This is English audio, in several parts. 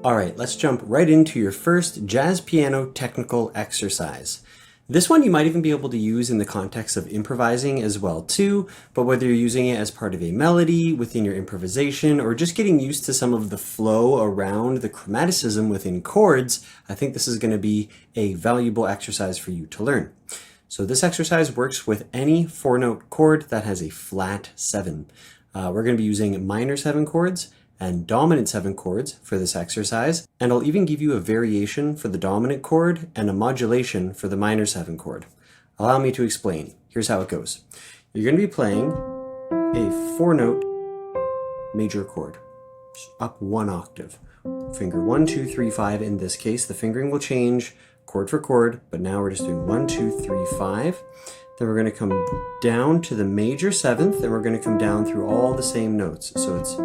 All right, let's jump right into your first jazz piano technical exercise. This one you might even be able to use in the context of improvising as well too, but whether you're using it as part of a melody within your improvisation or just getting used to some of the flow around the chromaticism within chords, I think this is going to be a valuable exercise for you to learn. So this exercise works with any 4-note chord that has a flat 7. We're going to be using minor 7 chords and dominant 7 chords for this exercise, and I'll even give you a variation for the dominant chord and a modulation for the minor 7 chord. Allow me to explain. Here's how it goes. You're going to be playing a 4-note major chord, up 1 octave. Finger 1, 2, 3, 5 in this case. The fingering will change chord for chord, but now we're just doing 1, 2, 3, 5. Then we're going to come down to the major 7th, and we're going to come down through all the same notes. So it's,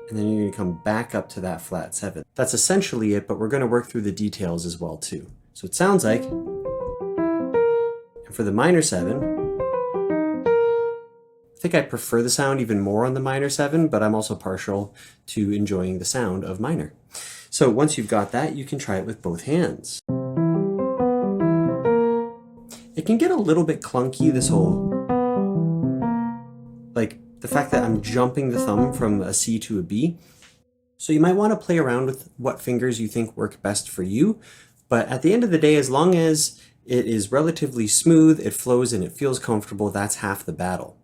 and then you're going to come back up to that flat 7th. That's essentially it, but we're going to work through the details as well too. So it sounds like, and for the minor 7, I think I prefer the sound even more on the minor 7, but I'm also partial to enjoying the sound of minor. So once you've got that, you can try it with both hands. It can get a little bit clunky, this whole, like the fact that I'm jumping the thumb from a C to a B. So you might want to play around with what fingers you think work best for you. But at the end of the day, as long as it is relatively smooth, it flows and it feels comfortable, that's half the battle.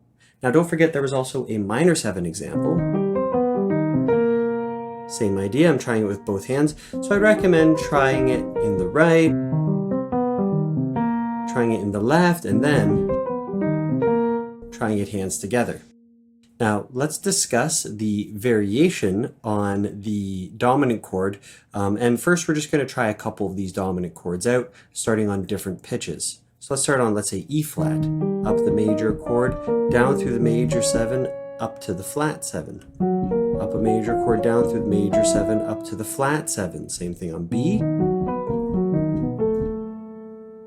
Now don't forget there was also a minor 7 example. Same idea, I'm trying it with both hands. So I recommend trying it in the right, trying it in the left, and then trying it hands together. Now let's discuss the variation on the dominant chord. And first we're just going to try a couple of these dominant chords out, starting on different pitches. So let's start on, let's say, E flat, up the major chord, down through the major 7, up to the flat 7. Up a major chord, down through the major 7, up to the flat 7. Same thing on B.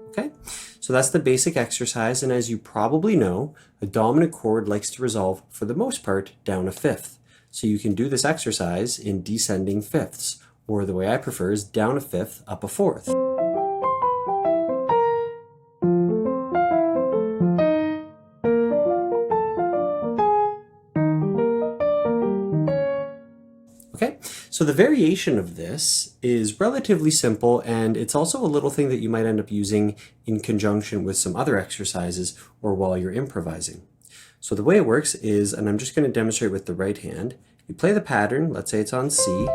Okay, so that's the basic exercise, and as you probably know, a dominant chord likes to resolve, for the most part, down a 5th. So you can do this exercise in descending 5ths, or the way I prefer is down a 5th, up a 4th. Okay, so the variation of this is relatively simple, and it's also a little thing that you might end up using in conjunction with some other exercises or while you're improvising. So the way it works is, and I'm just going to demonstrate with the right hand, you play the pattern, let's say it's on C.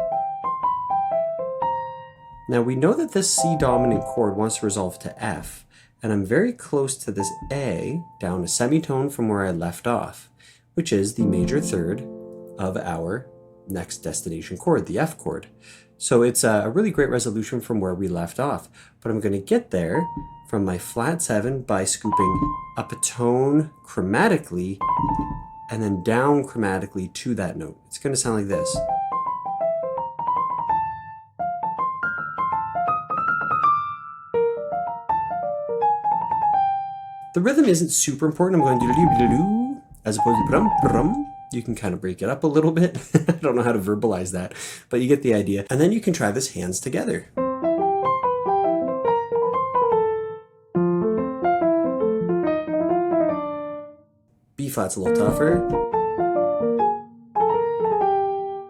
Now we know that this C dominant chord wants to resolve to F, and I'm very close to this A, down a semitone from where I left off, which is the major 3rd of our next destination chord, the F chord. So it's a really great resolution from where we left off, but I'm going to get there from my flat 7 by scooping up a tone chromatically and then down chromatically to that note. It's going to sound like this. The rhythm isn't super important. I'm going do-do-do-do-do as opposed to brum-brum. You can kind of break it up a little bit. I don't know how to verbalize that, but you get the idea. And then you can try this hands together. B flat's a little tougher.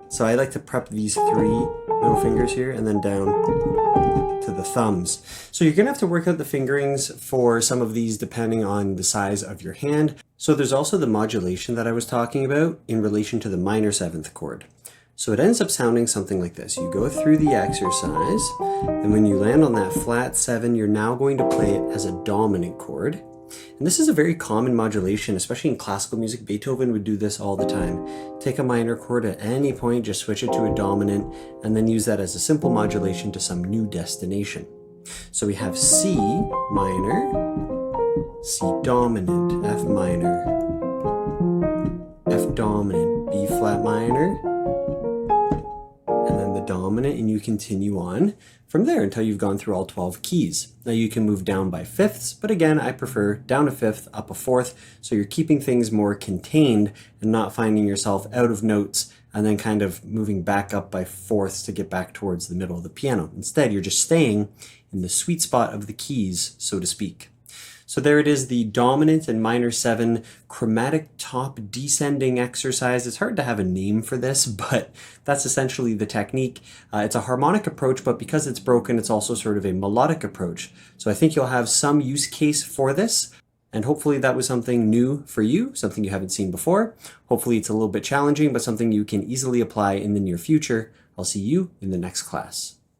So I like to prep these 3 middle fingers here and then down to the thumbs. So you're going to have to work out the fingerings for some of these depending on the size of your hand. So there's also the modulation that I was talking about in relation to the minor 7th chord. So it ends up sounding something like this. You go through the exercise, and when you land on that flat 7, you're now going to play it as a dominant chord. And this is a very common modulation, especially in classical music. Beethoven would do this all the time. Take a minor chord at any point, just switch it to a dominant, and then use that as a simple modulation to some new destination. So we have C minor, C dominant, F minor, F dominant, B flat minor, and then the dominant, and you continue on from there until you've gone through all 12 keys. Now you can move down by 5ths, but again, I prefer down a 5th, up a 4th, so you're keeping things more contained and not finding yourself out of notes and then kind of moving back up by fourths to get back towards the middle of the piano. Instead, you're just staying in the sweet spot of the keys, so to speak. So there it is, the dominant and minor 7 chromatic top descending exercise. It's hard to have a name for this, but that's essentially the technique. It's a harmonic approach, but because it's broken, it's also sort of a melodic approach. So I think you'll have some use case for this, and hopefully that was something new for you, something you haven't seen before. Hopefully it's a little bit challenging, but something you can easily apply in the near future. I'll see you in the next class.